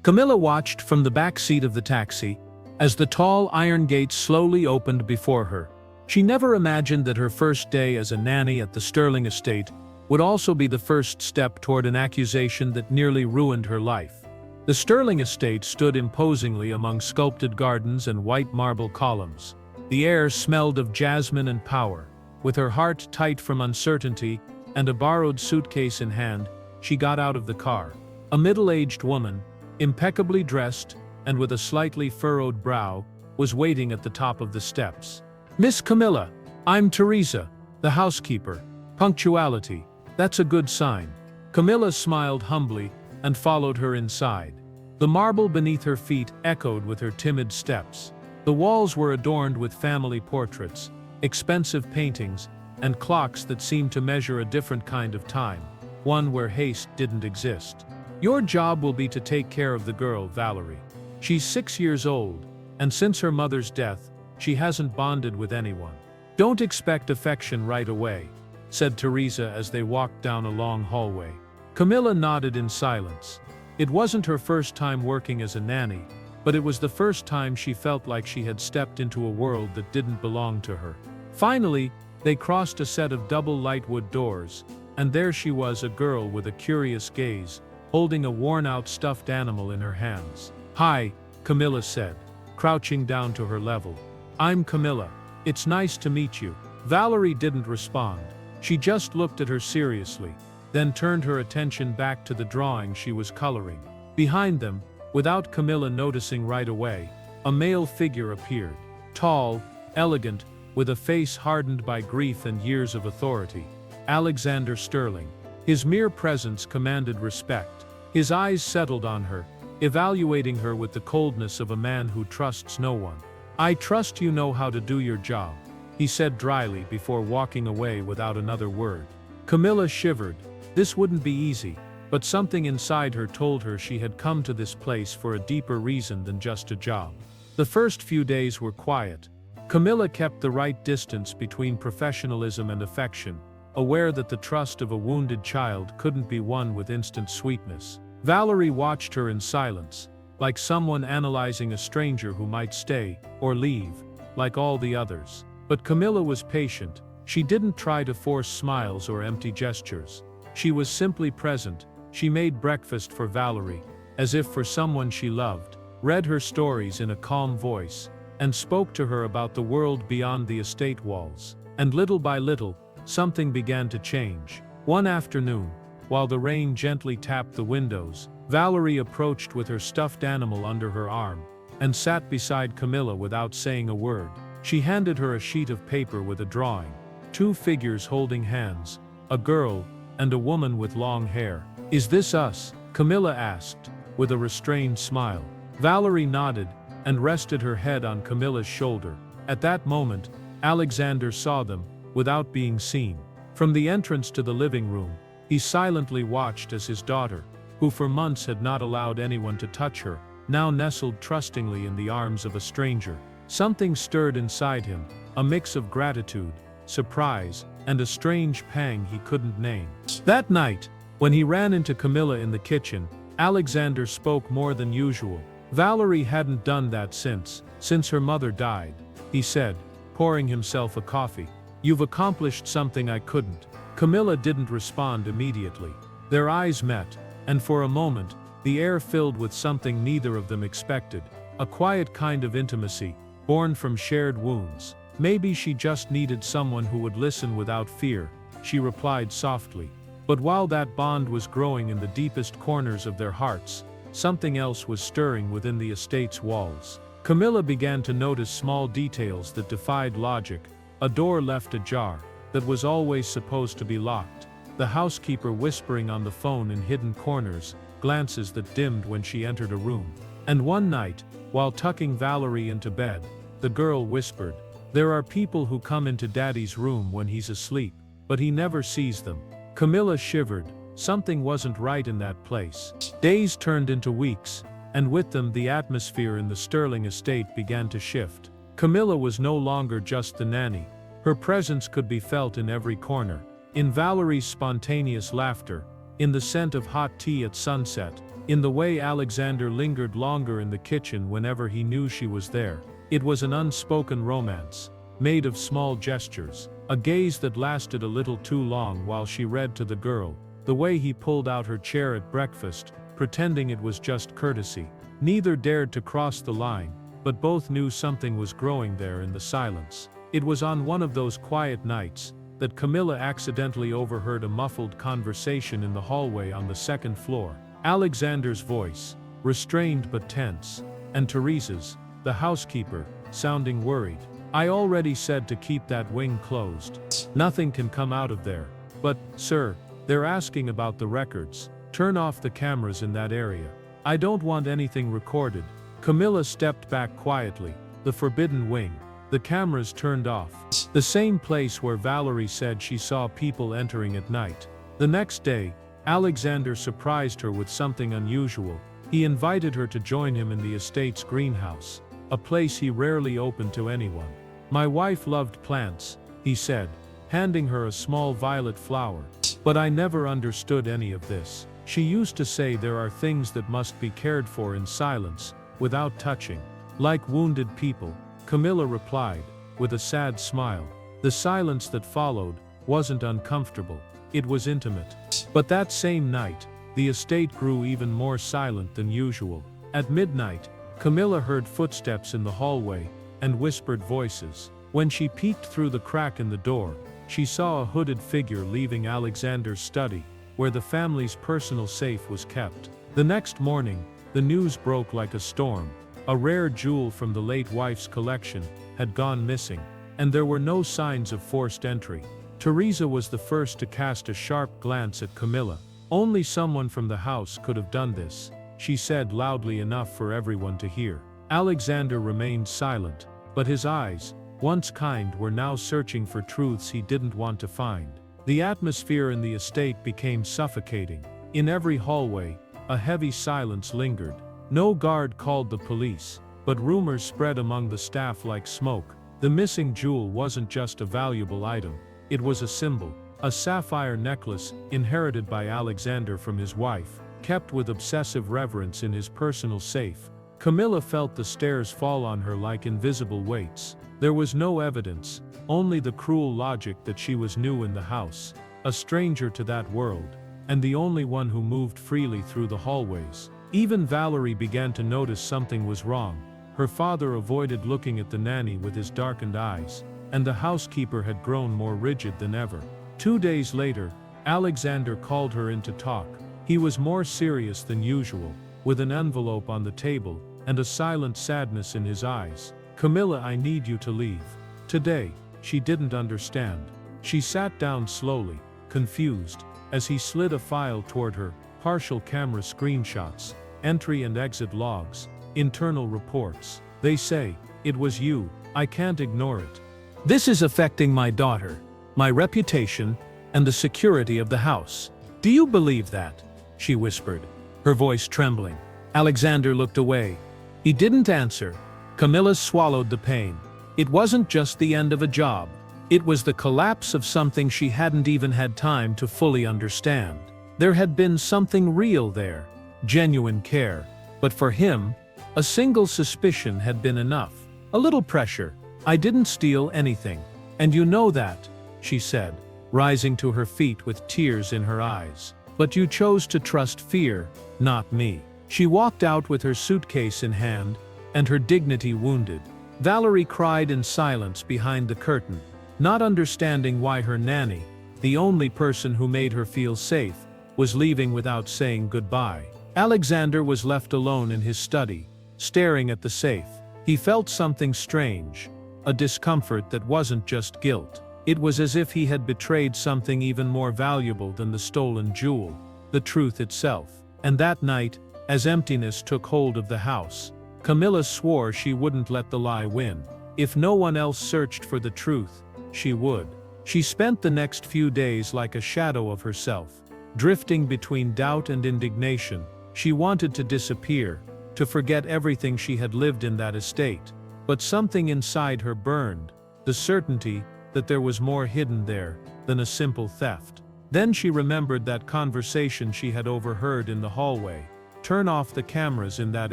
Camilla watched from the back seat of the taxi as the tall iron gates slowly opened before her. She never imagined that her first day as a nanny at the Sterling estate would also be the first step toward an accusation that nearly ruined her life. The Sterling estate stood imposingly among sculpted gardens and white marble columns. The air smelled of jasmine and power. With her heart tight from uncertainty and a borrowed suitcase in hand, she got out of the car. A middle-aged woman, impeccably dressed and with a slightly furrowed brow, was waiting at the top of the steps. "Miss Camilla, I'm Teresa, the housekeeper. Punctuality, that's a good sign." Camilla smiled humbly and followed her inside. The marble beneath her feet echoed with her timid steps. The walls were adorned with family portraits, expensive paintings, and clocks that seemed to measure a different kind of time, one where haste didn't exist. "Your job will be to take care of the girl, Valerie. She's 6 years old, and since her mother's death, she hasn't bonded with anyone. Don't expect affection right away," said Teresa as they walked down a long hallway. Camilla nodded in silence. It wasn't her first time working as a nanny, but it was the first time she felt like she had stepped into a world that didn't belong to her. Finally, they crossed a set of double lightwood doors, and there she was, a girl with a curious gaze, holding a worn-out stuffed animal in her hands. "Hi," Camilla said, crouching down to her level. "I'm Camilla. It's nice to meet you." Valerie didn't respond. She just looked at her seriously, then turned her attention back to the drawing she was coloring. Behind them, without Camilla noticing right away, a male figure appeared. Tall, elegant, with a face hardened by grief and years of authority. Alexander Sterling. His mere presence commanded respect. His eyes settled on her, evaluating her with the coldness of a man who trusts no one. "I trust you know how to do your job," he said dryly before walking away without another word. Camilla shivered. This wouldn't be easy, but something inside her told her she had come to this place for a deeper reason than just a job. The first few days were quiet. Camilla kept the right distance between professionalism and affection, aware that the trust of a wounded child couldn't be won with instant sweetness. Valerie watched her in silence, like someone analyzing a stranger who might stay or leave, like all the others. But Camilla was patient. She didn't try to force smiles or empty gestures. She was simply present. She made breakfast for Valerie, as if for someone she loved, read her stories in a calm voice, and spoke to her about the world beyond the estate walls. And little by little, something began to change. One afternoon, while the rain gently tapped the windows, Valerie approached with her stuffed animal under her arm, and sat beside Camilla without saying a word. She handed her a sheet of paper with a drawing. Two figures holding hands, a girl and a woman with long hair. "Is this us?" Camilla asked, with a restrained smile. Valerie nodded, and rested her head on Camilla's shoulder. At that moment, Alexander saw them, without being seen. From the entrance to the living room, he silently watched as his daughter, who for months had not allowed anyone to touch her, now nestled trustingly in the arms of a stranger. Something stirred inside him, a mix of gratitude, surprise, and a strange pang he couldn't name. That night, when he ran into Camilla in the kitchen, Alexander spoke more than usual. Valerie hadn't done that since her mother died, he said, pouring himself a coffee. "You've accomplished something I couldn't." Camilla didn't respond immediately. Their eyes met, and for a moment, the air filled with something neither of them expected, a quiet kind of intimacy, born from shared wounds. "Maybe she just needed someone who would listen without fear," she replied softly. But while that bond was growing in the deepest corners of their hearts, something else was stirring within the estate's walls. Camilla began to notice small details that defied logic. A door left ajar, that was always supposed to be locked. The housekeeper whispering on the phone in hidden corners, glances that dimmed when she entered a room. And one night, while tucking Valerie into bed, the girl whispered, "There are people who come into Daddy's room when he's asleep, but he never sees them." Camilla shivered. Something wasn't right in that place. Days turned into weeks, and with them the atmosphere in the Sterling estate began to shift. Camilla was no longer just the nanny. Her presence could be felt in every corner. In Valerie's spontaneous laughter, in the scent of hot tea at sunset, in the way Alexander lingered longer in the kitchen whenever he knew she was there. It was an unspoken romance, made of small gestures, a gaze that lasted a little too long while she read to the girl, the way he pulled out her chair at breakfast, pretending it was just courtesy. Neither dared to cross the line, but both knew something was growing there in the silence. It was on one of those quiet nights that Camilla accidentally overheard a muffled conversation in the hallway on the second floor. Alexander's voice, restrained but tense, and Teresa's, the housekeeper, sounding worried. "I already said to keep that wing closed. Nothing can come out of there." "But, sir, they're asking about the records. Turn off the cameras in that area. I don't want anything recorded." Camilla stepped back quietly. The forbidden wing. The cameras turned off. The same place where Valerie said she saw people entering at night. The next day, Alexander surprised her with something unusual. He invited her to join him in the estate's greenhouse, a place he rarely opened to anyone. "My wife loved plants," he said, handing her a small violet flower. "But I never understood any of this. She used to say there are things that must be cared for in silence, without touching. Like wounded people," Camilla replied, with a sad smile. The silence that followed wasn't uncomfortable, it was intimate. But that same night, the estate grew even more silent than usual. At midnight, Camilla heard footsteps in the hallway, and whispered voices. When she peeked through the crack in the door, she saw a hooded figure leaving Alexander's study, where the family's personal safe was kept. The next morning, the news broke like a storm. A rare jewel from the late wife's collection had gone missing, and there were no signs of forced entry. Teresa was the first to cast a sharp glance at Camilla. "Only someone from the house could have done this," she said loudly enough for everyone to hear. Alexander remained silent, but his eyes, once kind, were now searching for truths he didn't want to find. The atmosphere in the estate became suffocating. In every hallway, a heavy silence lingered. No guard called the police, but rumors spread among the staff like smoke. The missing jewel wasn't just a valuable item, it was a symbol, a sapphire necklace inherited by Alexander from his wife, kept with obsessive reverence in his personal safe. Camilla felt the stairs fall on her like invisible weights. There was no evidence, only the cruel logic that she was new in the house, a stranger to that world, and the only one who moved freely through the hallways. Even Valerie began to notice something was wrong. Her father avoided looking at the nanny with his darkened eyes, and the housekeeper had grown more rigid than ever. 2 days later, Alexander called her in to talk. He was more serious than usual, with an envelope on the table, and a silent sadness in his eyes. "Camilla, I need you to leave. Today." She didn't understand. She sat down slowly, confused, as he slid a file toward her, partial camera screenshots, entry and exit logs, internal reports. "They say, it was you, I can't ignore it. This is affecting my daughter, my reputation, and the security of the house. Do you believe that?" she whispered, her voice trembling. Alexander looked away. He didn't answer. Camilla swallowed the pain. It wasn't just the end of a job. It was the collapse of something she hadn't even had time to fully understand. There had been something real there, genuine care. But for him, a single suspicion had been enough. A little pressure. "I didn't steal anything. And you know that," she said, rising to her feet with tears in her eyes. "But you chose to trust fear, not me." She walked out with her suitcase in hand, and her dignity wounded. Valerie cried in silence behind the curtain, not understanding why her nanny, the only person who made her feel safe, was leaving without saying goodbye. Alexander was left alone in his study, staring at the safe. He felt something strange, a discomfort that wasn't just guilt. It was as if he had betrayed something even more valuable than the stolen jewel, the truth itself. And that night, as emptiness took hold of the house, Camilla swore she wouldn't let the lie win. If no one else searched for the truth, she would. She spent the next few days like a shadow of herself, drifting between doubt and indignation. She wanted to disappear, to forget everything she had lived in that estate. But something inside her burned, the certainty that there was more hidden there than a simple theft. Then she remembered that conversation she had overheard in the hallway. turn off the cameras in that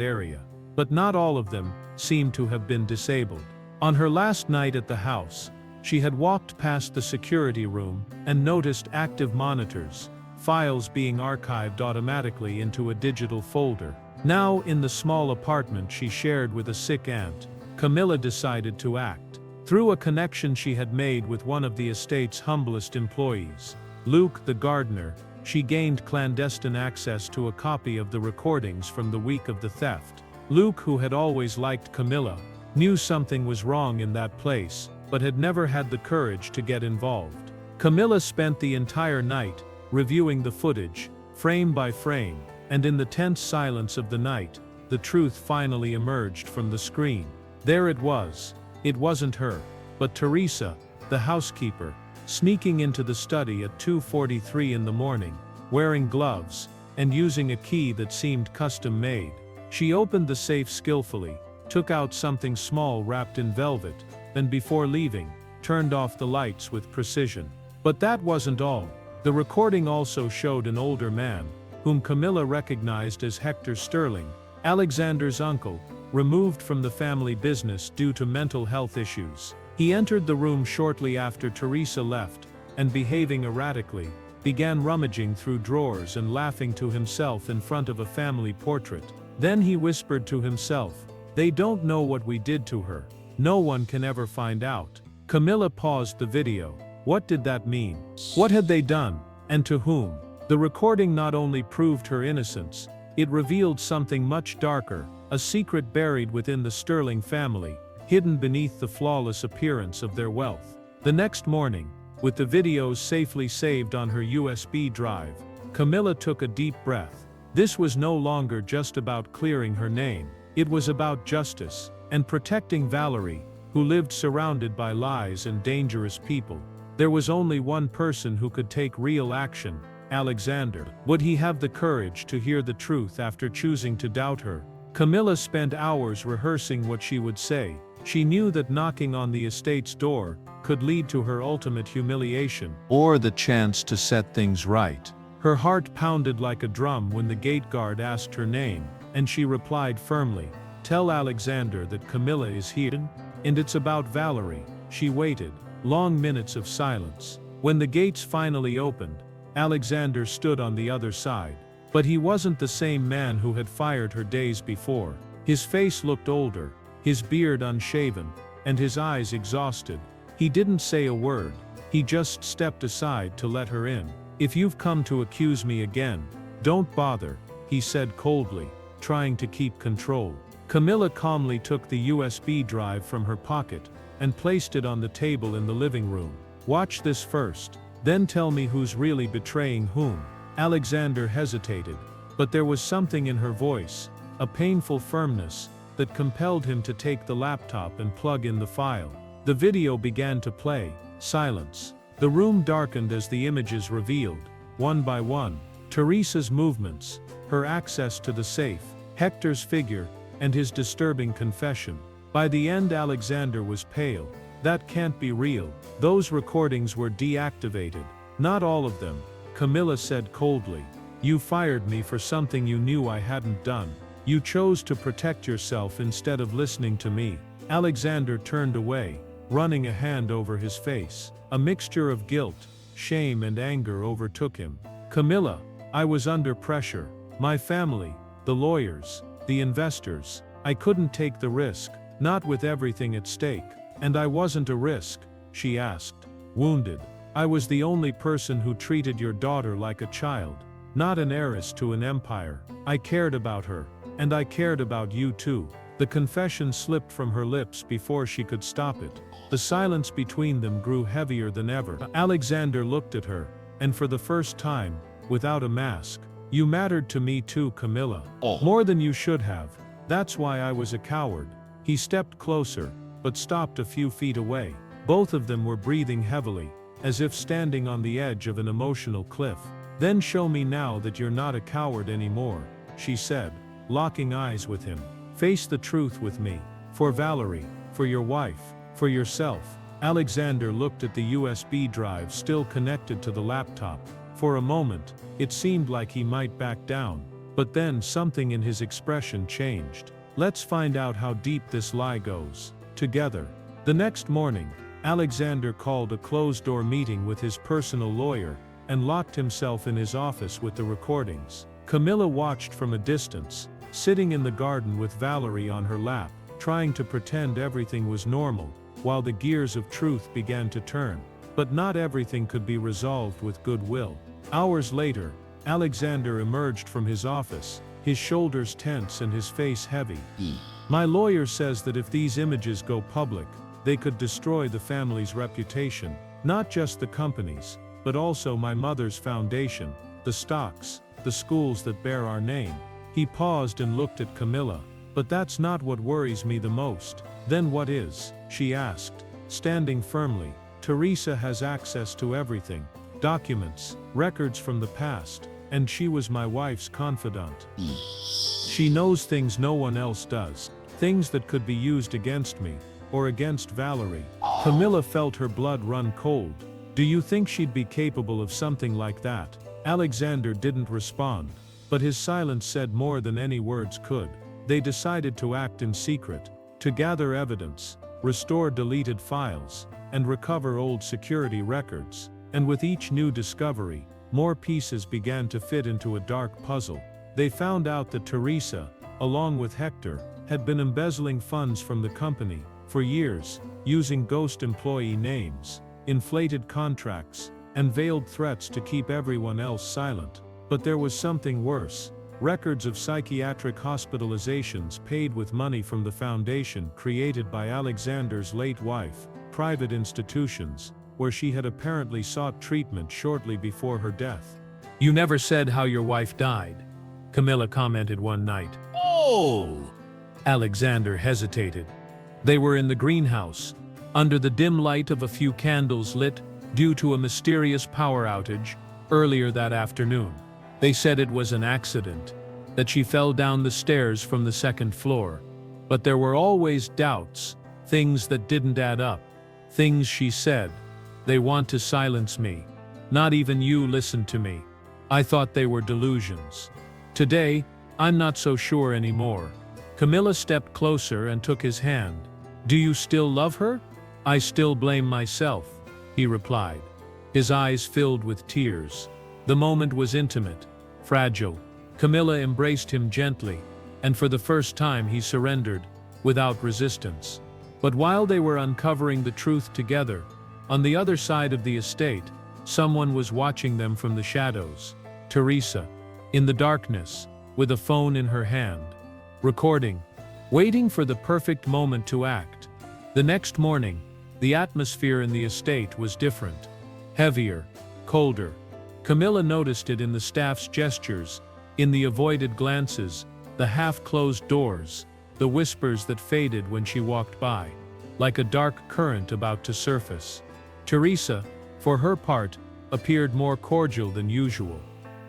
area. But not all of them seemed to have been disabled. On her last night at the house, she had walked past the security room and noticed active monitors, files being archived automatically into a digital folder. Now, in the small apartment she shared with a sick aunt, Camilla decided to act. Through a connection she had made with one of the estate's humblest employees, Luke the gardener, she gained clandestine access to a copy of the recordings from the week of the theft. Luke, who had always liked Camilla, knew something was wrong in that place, but had never had the courage to get involved. Camilla spent the entire night reviewing the footage, frame by frame, and in the tense silence of the night, the truth finally emerged from the screen. There it was. It wasn't her, but Teresa, the housekeeper, sneaking into the study at 2:43 in the morning, wearing gloves, and using a key that seemed custom-made. She opened the safe skillfully, took out something small wrapped in velvet, then before leaving, turned off the lights with precision. But that wasn't all. The recording also showed an older man, whom Camilla recognized as Hector Sterling, Alexander's uncle, removed from the family business due to mental health issues. He entered the room shortly after Teresa left, and behaving erratically, began rummaging through drawers and laughing to himself in front of a family portrait. Then he whispered to himself, "They don't know what we did to her. No one can ever find out." Camilla paused the video. What did that mean? What had they done, and to whom? The recording not only proved her innocence, it revealed something much darker, a secret buried within the Sterling family, hidden beneath the flawless appearance of their wealth. The next morning, with the videos safely saved on her USB drive, Camilla took a deep breath. This was no longer just about clearing her name. It was about justice, and protecting Valerie, who lived surrounded by lies and dangerous people. There was only one person who could take real action: Alexander. Would he have the courage to hear the truth after choosing to doubt her? Camilla spent hours rehearsing what she would say. She knew that knocking on the estate's door could lead to her ultimate humiliation, or the chance to set things right. Her heart pounded like a drum when the gate guard asked her name, and she replied firmly, "Tell Alexander that Camilla is here, and it's about Valerie." She waited, long minutes of silence. When the gates finally opened, Alexander stood on the other side. But he wasn't the same man who had fired her days before. His face looked older, his beard unshaven, and his eyes exhausted. He didn't say a word. He just stepped aside to let her in. "If you've come to accuse me again, don't bother," he said coldly, trying to keep control. Camilla calmly took the USB drive from her pocket and placed it on the table in the living room. "Watch this first, then tell me who's really betraying whom." Alexander hesitated, but there was something in her voice, a painful firmness, that compelled him to take the laptop and plug in the file. The video began to play. Silence. The room darkened as the images revealed, one by one, Teresa's movements, her access to the safe, Hector's figure, and his disturbing confession. By the end, Alexander was pale. "That can't be real. Those recordings were deactivated." "Not all of them," Camilla said coldly. "You fired me for something you knew I hadn't done. You chose to protect yourself instead of listening to me." Alexander turned away, running a hand over his face. A mixture of guilt, shame, and anger overtook him. "Camilla, I was under pressure. My family, the lawyers, the investors. I couldn't take the risk, not with everything at stake." "And I wasn't a risk?" she asked, wounded. "I was the only person who treated your daughter like a child, not an heiress to an empire. I cared about her, and I cared about you too." The confession slipped from her lips before she could stop it. The silence between them grew heavier than ever. Alexander looked at her, and for the first time, without a mask, "You mattered to me too, Camilla. More than you should have. That's why I was a coward." He stepped closer, but stopped a few feet away. Both of them were breathing heavily, as if standing on the edge of an emotional cliff. "Then show me now that you're not a coward anymore," she said, locking eyes with him. "Face the truth with me. For Valerie, for your wife, for yourself." Alexander looked at the USB drive still connected to the laptop. For a moment, it seemed like he might back down. But then something in his expression changed. Let's find out how deep this lie goes. Together. The next morning, Alexander called a closed-door meeting with his personal lawyer and locked himself in his office with the recordings. Camilla watched from a distance, sitting in the garden with Valerie on her lap, trying to pretend everything was normal, while the gears of truth began to turn. But not everything could be resolved with goodwill. Hours later, Alexander emerged from his office, his shoulders tense and his face heavy. My lawyer says that if these images go public, they could destroy the family's reputation, not just the company's, but also my mother's foundation, the stocks, the schools that bear our name. He paused and looked at Camilla. But that's not what worries me the most. Then what is? She asked, standing firmly. Teresa has access to everything. Documents, records from the past, and she was my wife's confidant. She knows things no one else does, things that could be used against me, or against Valerie. Camilla felt her blood run cold. Do you think she'd be capable of something like that? Alexander didn't respond, but his silence said more than any words could. They decided to act in secret, to gather evidence, restore deleted files, and recover old security records. And with each new discovery, more pieces began to fit into a dark puzzle. They found out that Teresa, along with Hector, had been embezzling funds from the company for years, using ghost employee names, inflated contracts, and veiled threats to keep everyone else silent. But there was something worse. Records of psychiatric hospitalizations paid with money from the foundation created by Alexander's late wife, private institutions, where she had apparently sought treatment shortly before her death. You never said how your wife died, Camilla commented one night. Oh! Alexander hesitated. They were in the greenhouse, under the dim light of a few candles lit due to a mysterious power outage earlier that afternoon. They said it was an accident, that she fell down the stairs from the second floor. But there were always doubts, things that didn't add up, things she said. They want to silence me. Not even you listened to me. I thought they were delusions. Today, I'm not so sure anymore. Camilla stepped closer and took his hand. Do you still love her? I still blame myself, he replied. His eyes filled with tears. The moment was intimate, fragile. Camilla embraced him gently, and for the first time he surrendered, without resistance. But while they were uncovering the truth together, on the other side of the estate, someone was watching them from the shadows. Teresa, in the darkness, with a phone in her hand, recording, waiting for the perfect moment to act. The next morning, the atmosphere in the estate was different. Heavier, colder. Camilla noticed it in the staff's gestures, in the avoided glances, the half-closed doors, the whispers that faded when she walked by, like a dark current about to surface. Teresa, for her part, appeared more cordial than usual.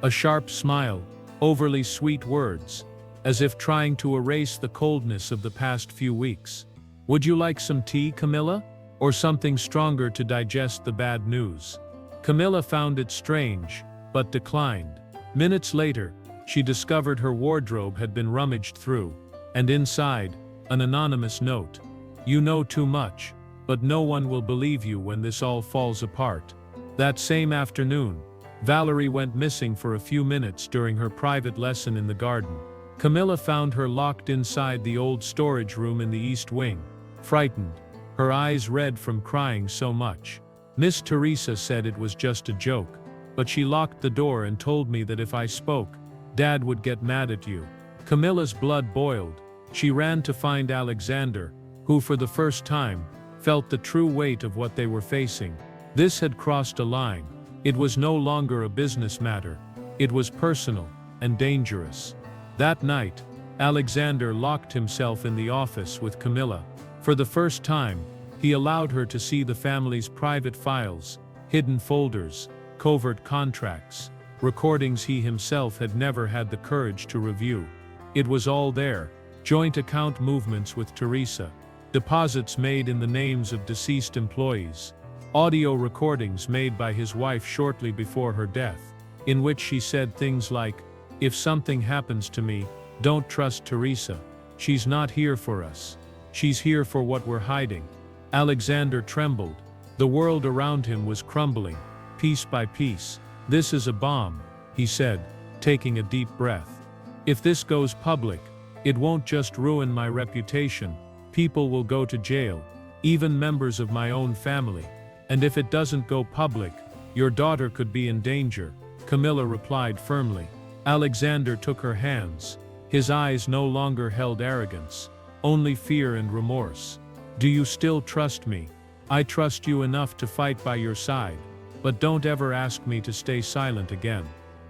A sharp smile, overly sweet words, as if trying to erase the coldness of the past few weeks. Would you like some tea, Camilla? Or something stronger to digest the bad news? Camilla found it strange, but declined. Minutes later, she discovered her wardrobe had been rummaged through, and inside, an anonymous note. You know too much, but no one will believe you when this all falls apart. That same afternoon, Valerie went missing for a few minutes during her private lesson in the garden. Camilla found her locked inside the old storage room in the east wing, frightened, her eyes red from crying so much. Miss Teresa said it was just a joke, but she locked the door and told me that if I spoke, Dad would get mad at you. Camilla's blood boiled. She ran to find Alexander, who for the first time, felt the true weight of what they were facing. This had crossed a line. It was no longer a business matter. It was personal and dangerous. That night, Alexander locked himself in the office with Camilla. For the first time, he allowed her to see the family's private files, hidden folders, covert contracts, recordings he himself had never had the courage to review. It was all there, joint account movements with Teresa, deposits made in the names of deceased employees, audio recordings made by his wife shortly before her death, in which she said things like, If something happens to me, don't trust Teresa. She's not here for us. She's here for what we're hiding." Alexander trembled. The world around him was crumbling, piece by piece. "This is a bomb," he said, taking a deep breath. "If this goes public, it won't just ruin my reputation. People will go to jail, even members of my own family. And if it doesn't go public, your daughter could be in danger," Camilla replied firmly. Alexander took her hands. His eyes no longer held arrogance, only fear and remorse. "Do you still trust me? I trust you enough to fight by your side, but don't ever ask me to stay silent again."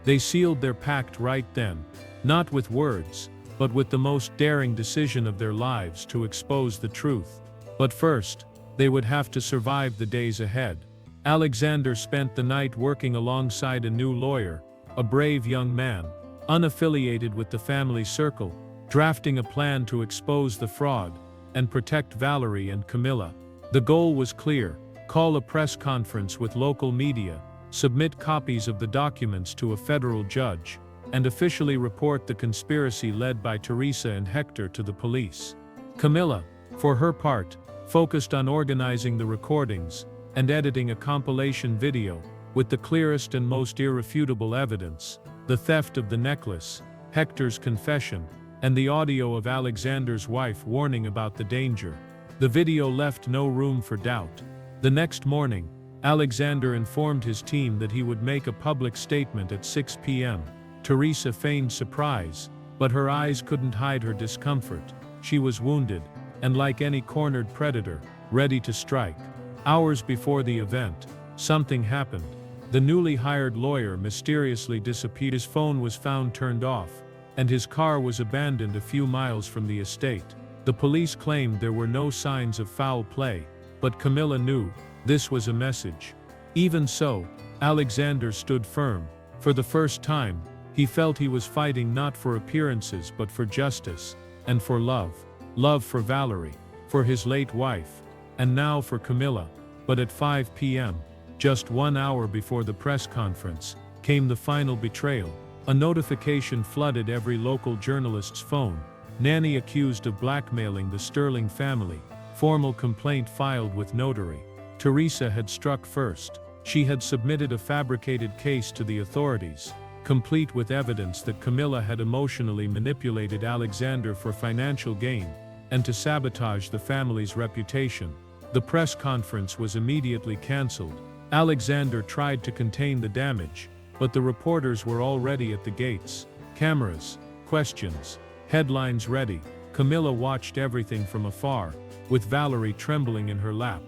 They sealed their pact right then, not with words, but with the most daring decision of their lives to expose the truth. But first, they would have to survive the days ahead. Alexander spent the night working alongside a new lawyer, a brave young man, unaffiliated with the family circle, drafting a plan to expose the fraud and protect Valerie and Camilla. The goal was clear: call a press conference with local media, submit copies of the documents to a federal judge, and officially report the conspiracy led by Teresa and Hector to the police. Camilla, for her part, focused on organizing the recordings and editing a compilation video with the clearest and most irrefutable evidence: the theft of the necklace, Hector's confession, and the audio of Alexander's wife warning about the danger. The video left no room for doubt. The next morning, Alexander informed his team that he would make a public statement at 6 p.m. Teresa feigned surprise, but her eyes couldn't hide her discomfort. She was wounded, and like any cornered predator, ready to strike. Hours before the event, something happened. The newly hired lawyer mysteriously disappeared. His phone was found turned off, and his car was abandoned a few miles from the estate. The police claimed there were no signs of foul play, but Camilla knew this was a message. Even so, Alexander stood firm. For the first time, he felt he was fighting not for appearances but for justice, and for love. Love for Valerie, for his late wife, and now for Camilla. But at 5 p.m., just 1 hour before the press conference, came the final betrayal. A notification flooded every local journalist's phone. Nanny accused of blackmailing the Sterling family. Formal complaint filed with notary. Teresa had struck first. She had submitted a fabricated case to the authorities, complete with evidence that Camilla had emotionally manipulated Alexander for financial gain and to sabotage the family's reputation. The press conference was immediately cancelled. Alexander tried to contain the damage, but the reporters were already at the gates. Cameras, questions, headlines ready. Camilla watched everything from afar, with Valerie trembling in her lap.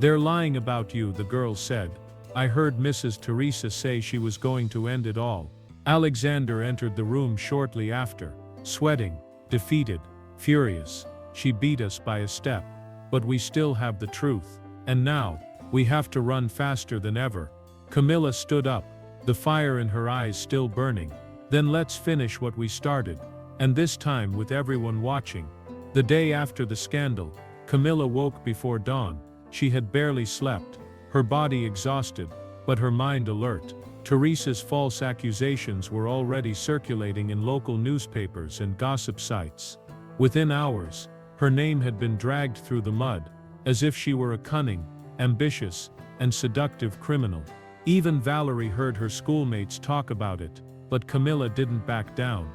"They're lying about you," the girl said. "I heard Mrs. Teresa say she was going to end it all." Alexander entered the room shortly after, sweating, defeated, furious. "She beat us by a step. But we still have the truth. And now, we have to run faster than ever." Camilla stood up, the fire in her eyes still burning. "Then let's finish what we started. And this time with everyone watching." The day after the scandal, Camilla woke before dawn. She had barely slept, her body exhausted, but her mind alert. Teresa's false accusations were already circulating in local newspapers and gossip sites. Within hours, her name had been dragged through the mud, as if she were a cunning, ambitious, and seductive criminal. Even Valerie heard her schoolmates talk about it, but Camilla didn't back down.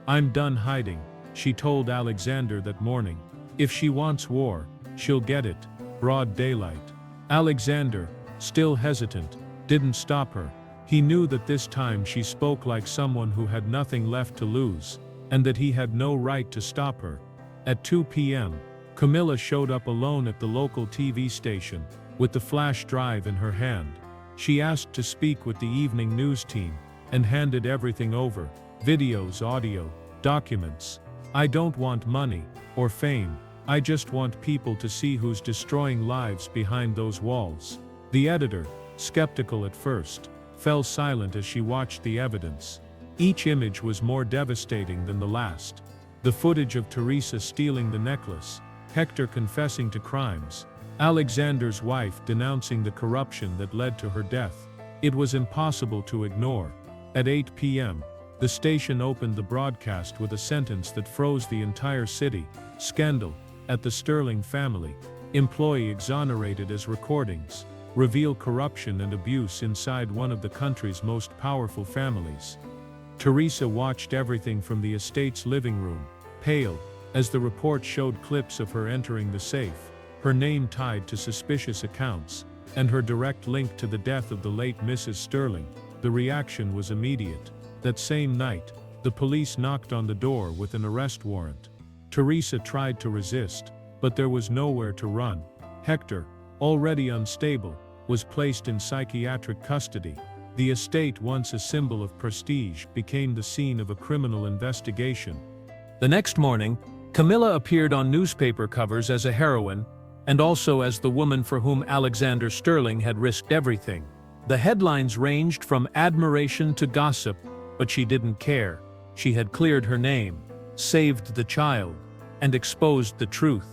"I'm done hiding," she told Alexander that morning. "If she wants war, she'll get it, broad daylight." Alexander, still hesitant, didn't stop her. He knew that this time she spoke like someone who had nothing left to lose, and that he had no right to stop her. At 2 p.m., Camilla showed up alone at the local TV station, with the flash drive in her hand. She asked to speak with the evening news team, and handed everything over: videos, audio, documents. "I don't want money or fame. I just want people to see who's destroying lives behind those walls." The editor, skeptical at first, fell silent as she watched the evidence. Each image was more devastating than the last. The footage of Teresa stealing the necklace, Hector confessing to crimes, Alexander's wife denouncing the corruption that led to her death. It was impossible to ignore. At 8 p.m., The station opened the broadcast with a sentence that froze the entire city. Scandal at the Sterling family. Employee exonerated as recordings reveal corruption and abuse inside one of the country's most powerful families. Teresa watched everything from the estate's living room, pale, as the report showed clips of her entering the safe, her name tied to suspicious accounts, and her direct link to the death of the late Mrs. Sterling. The reaction was immediate. That same night, the police knocked on the door with an arrest warrant. Teresa tried to resist, but there was nowhere to run. Hector, already unstable, was placed in psychiatric custody. The estate, once a symbol of prestige, became the scene of a criminal investigation. The next morning, Camilla appeared on newspaper covers as a heroine, and also as the woman for whom Alexander Sterling had risked everything. The headlines ranged from admiration to gossip, but she didn't care. She had cleared her name, saved the child, and exposed the truth.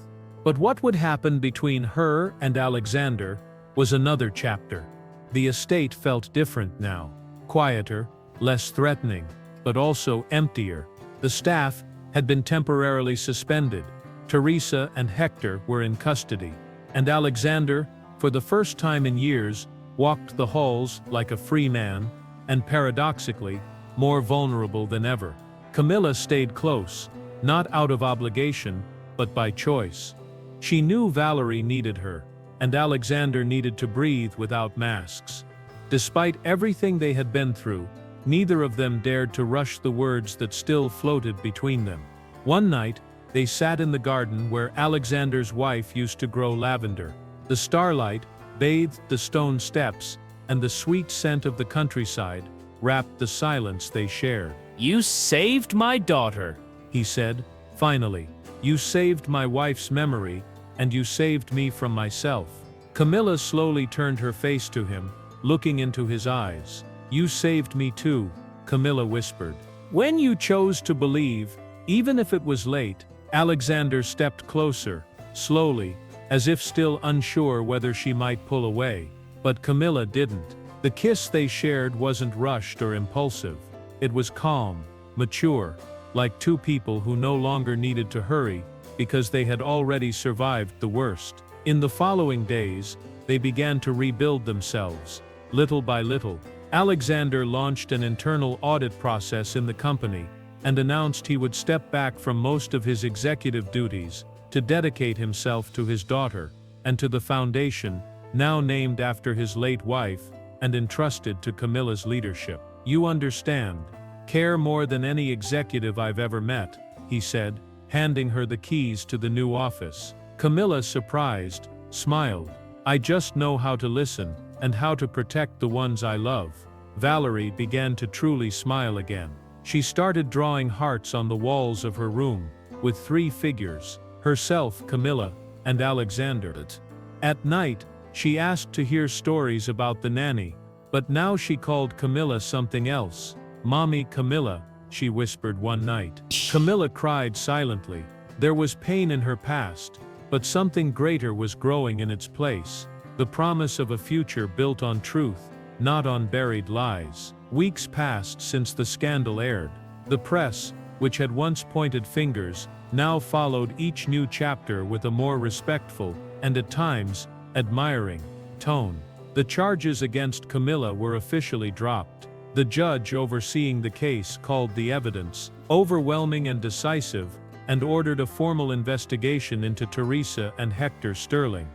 But what would happen between her and Alexander was another chapter. The estate felt different now, quieter, less threatening, but also emptier. The staff had been temporarily suspended. Teresa and Hector were in custody, and Alexander, for the first time in years, walked the halls like a free man, and paradoxically, more vulnerable than ever. Camilla stayed close, not out of obligation, but by choice. She knew Valerie needed her, and Alexander needed to breathe without masks. Despite everything they had been through, neither of them dared to rush the words that still floated between them. One night, they sat in the garden where Alexander's wife used to grow lavender. The starlight bathed the stone steps, and the sweet scent of the countryside wrapped the silence they shared. "You saved my daughter," he said, finally. "You saved my wife's memory, and you saved me from myself." Camilla slowly turned her face to him, looking into his eyes. "You saved me too," Camilla whispered. "When you chose to believe, even if it was late." Alexander stepped closer, slowly, as if still unsure whether she might pull away. But Camilla didn't. The kiss they shared wasn't rushed or impulsive. It was calm, mature, like two people who no longer needed to hurry, because they had already survived the worst. In the following days, they began to rebuild themselves, little by little. Alexander launched an internal audit process in the company, and announced he would step back from most of his executive duties, to dedicate himself to his daughter, and to the foundation, now named after his late wife, and entrusted to Camilla's leadership. "You understand. Care more than any executive I've ever met," he said, handing her the keys to the new office. Camilla, surprised, smiled. "I just know how to listen, and how to protect the ones I love." Valerie began to truly smile again. She started drawing hearts on the walls of her room, with three figures: herself, Camilla, and Alexander. At night, she asked to hear stories about the nanny, but now she called Camilla something else. "Mommy Camilla," she whispered one night. Camilla cried silently. There was pain in her past, but something greater was growing in its place. The promise of a future built on truth, not on buried lies. Weeks passed since the scandal aired. The press, which had once pointed fingers, now followed each new chapter with a more respectful, and at times, admiring, tone. The charges against Camilla were officially dropped. The judge overseeing the case called the evidence overwhelming and decisive, and ordered a formal investigation into Teresa and Hector Sterling.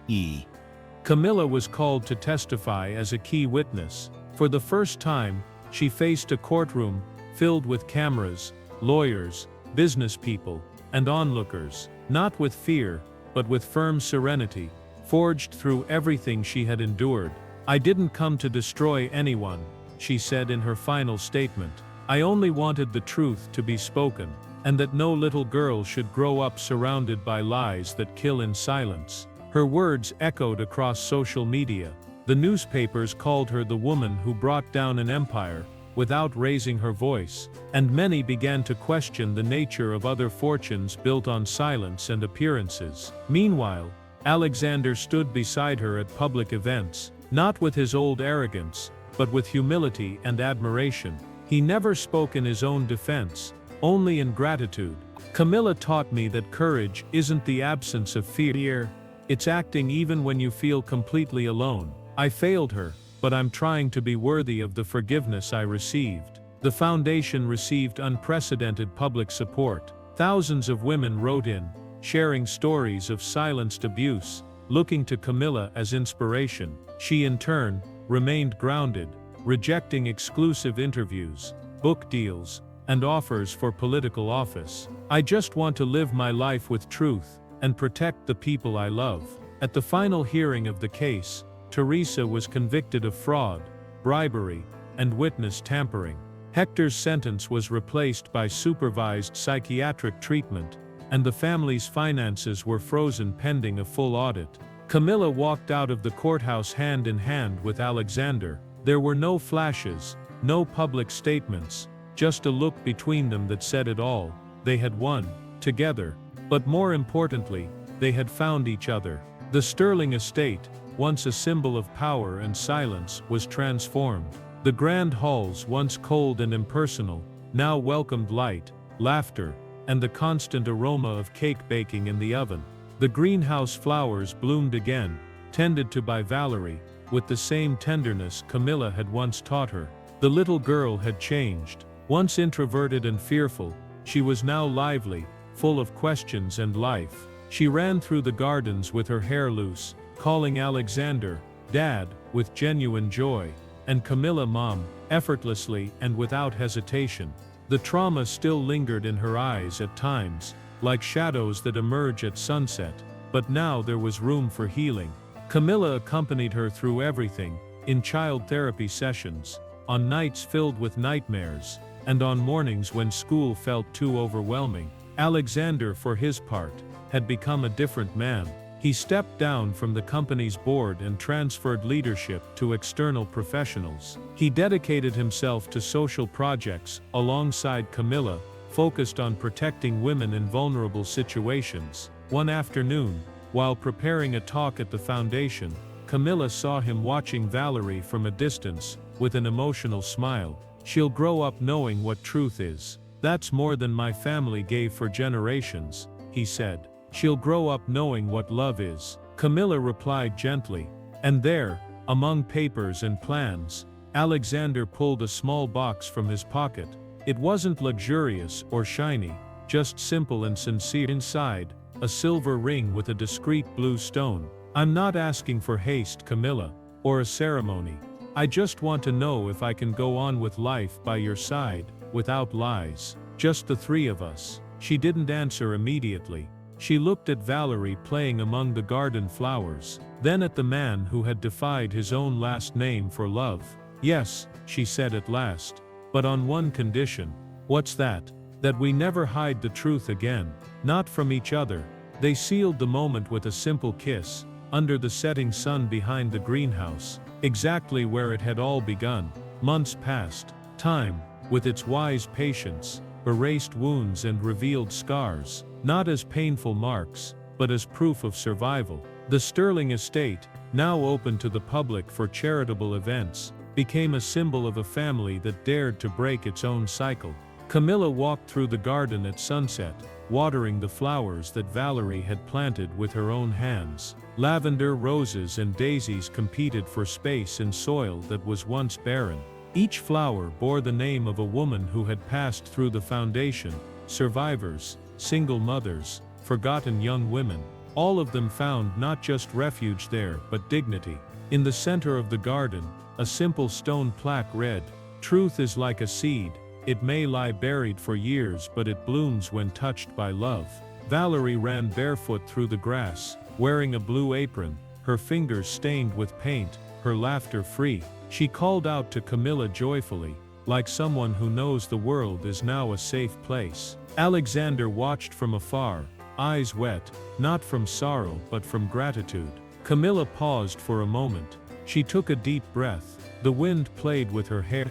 Camilla was called to testify as a key witness. For the first time, she faced a courtroom filled with cameras, lawyers, business people, and onlookers, not with fear, but with firm serenity, forged through everything she had endured. "I didn't come to destroy anyone," she said in her final statement. "I only wanted the truth to be spoken, and that no little girl should grow up surrounded by lies that kill in silence." Her words echoed across social media. The newspapers called her the woman who brought down an empire without raising her voice, and many began to question the nature of other fortunes built on silence and appearances. Meanwhile, Alexander stood beside her at public events, not with his old arrogance, but with humility and admiration. He never spoke in his own defense, only in gratitude. Camilla taught me that courage isn't the absence of fear, it's acting even when you feel completely alone. I failed her, but I'm trying to be worthy of the forgiveness I received. The foundation received unprecedented public support. Thousands of women wrote in, sharing stories of silenced abuse, looking to Camilla as inspiration. She in turn remained grounded, rejecting exclusive interviews, book deals, and offers for political office. I just want to live my life with truth and protect the people I love. At the final hearing of the case, Teresa was convicted of fraud, bribery, and witness tampering. Hector's sentence was replaced by supervised psychiatric treatment, and the family's finances were frozen pending a full audit. Camilla walked out of the courthouse hand in hand with Alexander. There were no flashes, no public statements, just a look between them that said it all. They had won, together, but more importantly, they had found each other. The Sterling estate, once a symbol of power and silence, was transformed. The grand halls, once cold and impersonal, now welcomed light, laughter, and the constant aroma of cake baking in the oven. The greenhouse flowers bloomed again, tended to by Valerie, with the same tenderness Camilla had once taught her. The little girl had changed. Once introverted and fearful, she was now lively, full of questions and life. She ran through the gardens with her hair loose, calling Alexander Dad with genuine joy, and Camilla Mom, effortlessly and without hesitation. The trauma still lingered in her eyes at times, like shadows that emerge at sunset, but now there was room for healing. Camilla accompanied her through everything, in child therapy sessions, on nights filled with nightmares, and on mornings when school felt too overwhelming. Alexander, for his part, had become a different man. He stepped down from the company's board and transferred leadership to external professionals. He dedicated himself to social projects alongside Camilla, focused on protecting women in vulnerable situations. One afternoon, while preparing a talk at the foundation, Camilla saw him watching Valerie from a distance, with an emotional smile. "She'll grow up knowing what truth is. That's more than my family gave for generations," he said. "She'll grow up knowing what love is." Camilla replied gently. And there, among papers and plans, Alexander pulled a small box from his pocket. It wasn't luxurious or shiny, just simple and sincere. Inside, a silver ring with a discreet blue stone. "I'm not asking for haste, Camilla, or a ceremony. I just want to know if I can go on with life by your side, without lies. Just the three of us." She didn't answer immediately. She looked at Valerie playing among the garden flowers, then at the man who had defied his own last name for love. "Yes," she said at last, "but on one condition." "What's that?" "That we never hide the truth again. Not from each other." They sealed the moment with a simple kiss, under the setting sun behind the greenhouse, exactly where it had all begun. Months passed. Time, with its wise patience, erased wounds and revealed scars, not as painful marks, but as proof of survival. The Sterling estate, now open to the public for charitable events, became a symbol of a family that dared to break its own cycle. Camilla walked through the garden at sunset, watering the flowers that Valerie had planted with her own hands. Lavender, roses, and daisies competed for space in soil that was once barren. Each flower bore the name of a woman who had passed through the foundation: survivors, single mothers, forgotten young women. All of them found not just refuge there, but dignity. In the center of the garden, a simple stone plaque read, "Truth is like a seed. It may lie buried for years, but it blooms when touched by love." Valerie ran barefoot through the grass, wearing a blue apron, her fingers stained with paint, her laughter free. She called out to Camilla joyfully, like someone who knows the world is now a safe place. Alexander watched from afar, eyes wet, not from sorrow but from gratitude. Camilla paused for a moment. She took a deep breath. The wind played with her hair.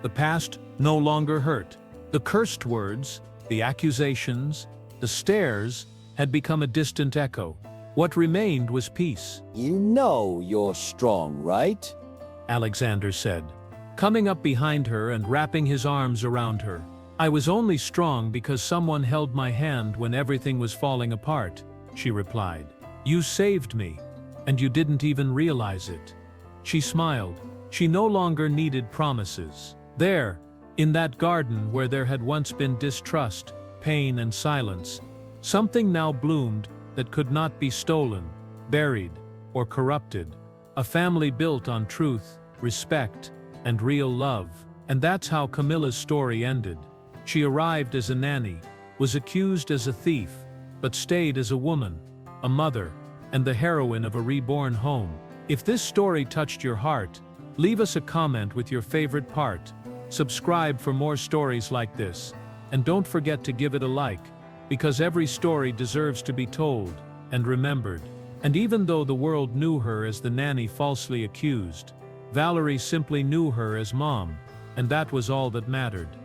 The past no longer hurt. The cursed words, the accusations, the stares, had become a distant echo. What remained was peace. "You know you're strong, right?" Alexander said. coming up behind her and wrapping his arms around her. "I was only strong because someone held my hand when everything was falling apart," she replied. "You saved me, and you didn't even realize it." She smiled. She no longer needed promises. There, in that garden where there had once been distrust, pain and silence, something now bloomed that could not be stolen, buried, or corrupted. A family built on truth, respect, and real love. And that's how Camilla's story ended. She arrived as a nanny, was accused as a thief, but stayed as a woman, a mother, and the heroine of a reborn home. If this story touched your heart, leave us a comment with your favorite part. Subscribe for more stories like this, and don't forget to give it a like, because every story deserves to be told and remembered. And even though the world knew her as the nanny falsely accused, Valerie simply knew her as Mom, and that was all that mattered.